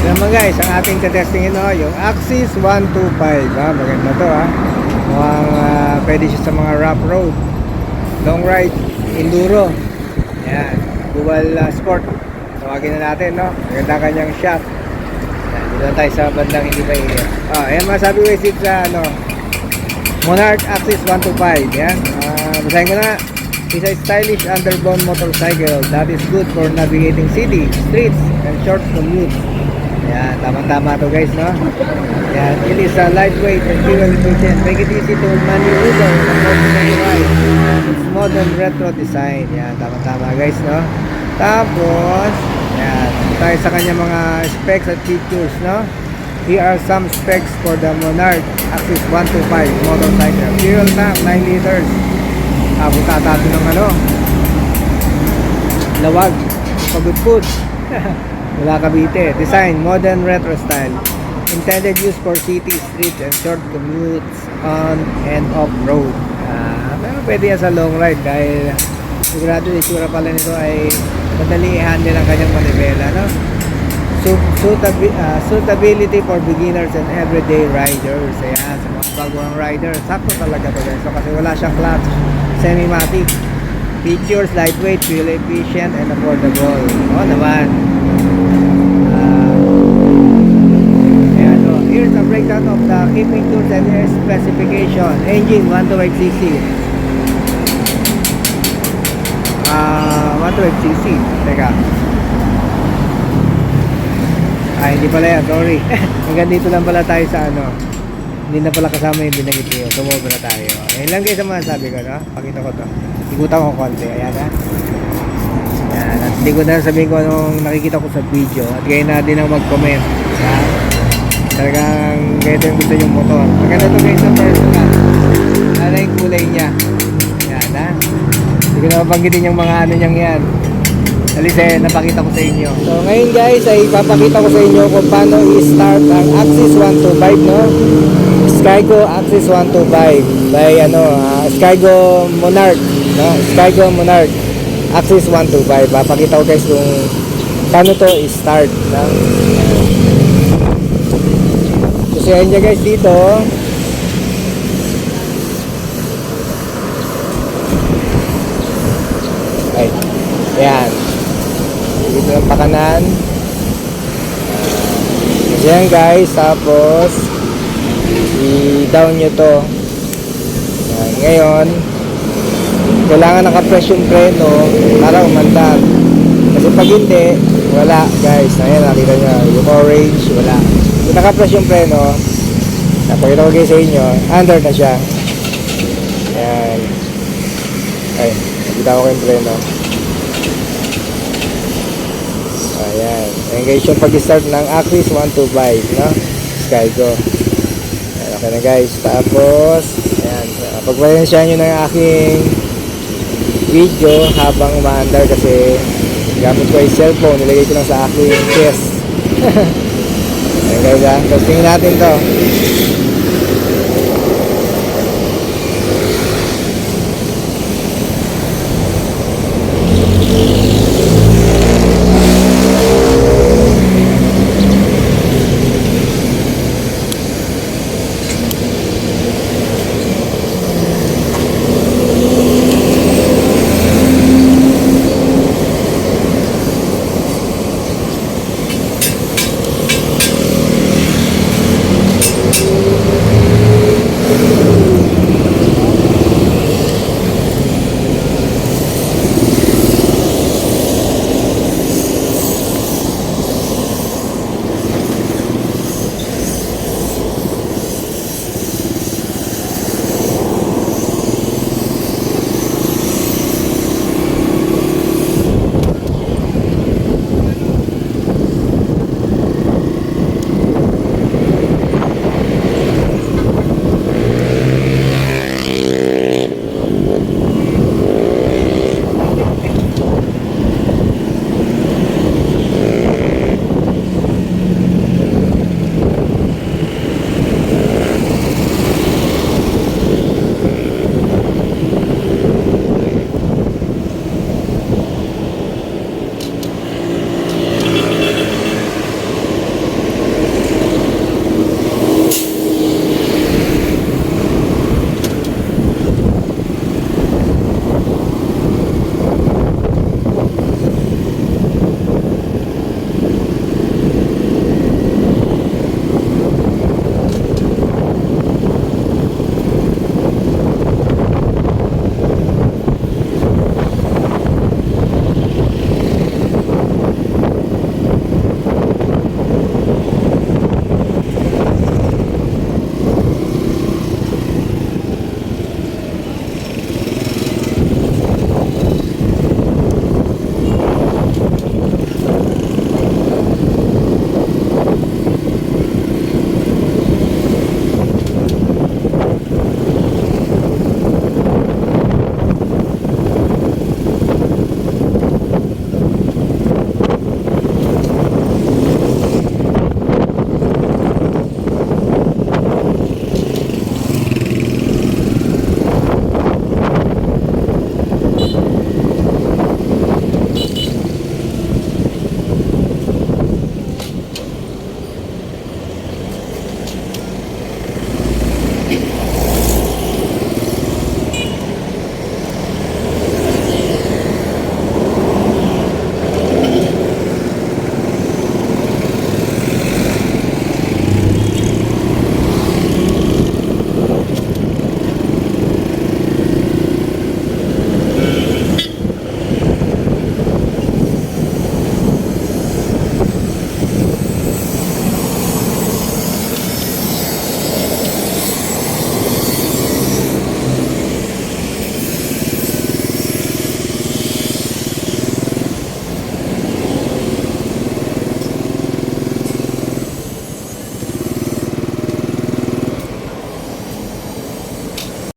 Naman guys, ang ating testingin yung Axis 125. Maganda to mukhang pwede siya sa mga rough road, long ride, enduro. Yan, dual sport. Tawagin na natin, no? Maganda kanyang shot. Yan, dito na tayo sa bandang hindi pa ingat. Ayan, masabi ko isip sa Monarch Axis 125. Yan, basahin ko na. It's a stylish underbone motorcycle that is good for navigating city, streets, and short commutes. Yan, tama-tama to guys, no? Yan, it is a lightweight and fuel efficient. Make it easy to maneuver and motorcycle ride. It's modern retro design. Yan, tama-tama guys, no? Tapos, yan, tayo sa kanya mga specs at features, no? Here are some specs for the Monarch Axis 125 motorcycle. Fuel tank, 9 liters. Butatato ng lawag, pagutput. Wala Cavite. Design, modern retro style. Intended use for city, street, and short commutes on and off road. Pero pwede yan sa long ride dahil sigurado itsura pala nito ay madali i-handle ang kanyang manibela, no? Suitability for beginners and everyday riders. Ayan, sa mga baguhang rider, sakto talaga to guys. So, kasi wala siyang clutch, semi-matic. Features, lightweight, fuel efficient, and affordable. Naman. Here's a breakdown of the key features and specification. Engine 125cc. 125cc. Teka. Hindi pala yan, sorry. Hanggang dito lang pala tayo sa hindi na pala kasama yung binagit nyo. Sumobra tayo. Ayan lang guys ang masasabi ko, no? Pakita ko to. Ikutan ko konti. Ayan ha. Ayan. At hindi ko na sabihin ko anong nakikita ko sa video. At kayo na din ang mag-comment. Ayan. Talagang ganito yung gusto yung motor. Maganda to guys sa personal. Ano yung kulay niya. Ayan ha. Hindi ko na mabanggitin yung mga niyang yan. Alis napakita ko sa inyo. So ngayon guys ay ipapakita ko sa inyo kung paano i-start ang Axis 125, no? Skygo Axis 125 by Skygo Monarch, no? Skygo Monarch Axis 125. Papakita ko guys kung paano to i-start, no? So siya niya guys dito. Ay. Ayan. Dito ang pakanan. Yan guys, tapos i-down nyo to. Yan. Ngayon kailangan naka-press yung preno para umandar, kasi pag hindi, wala guys. Ayan, nakita nyo yung orange, wala. Kung naka-press yung preno, napakita ko guys sa inyo, under na siya. Ayan. Ay, nakita ko yung preno. Ayan. Ayan guys yung pag-start ng Axis 125, no? Skygo. Ayan, okay na guys. Tapos, ayan. Pagpasensyahan nyo ng aking video habang umaandar kasi gamit ko yung cellphone. Nilagay ko lang sa aking chest. Ayan guys ha. Tapos tingin natin to.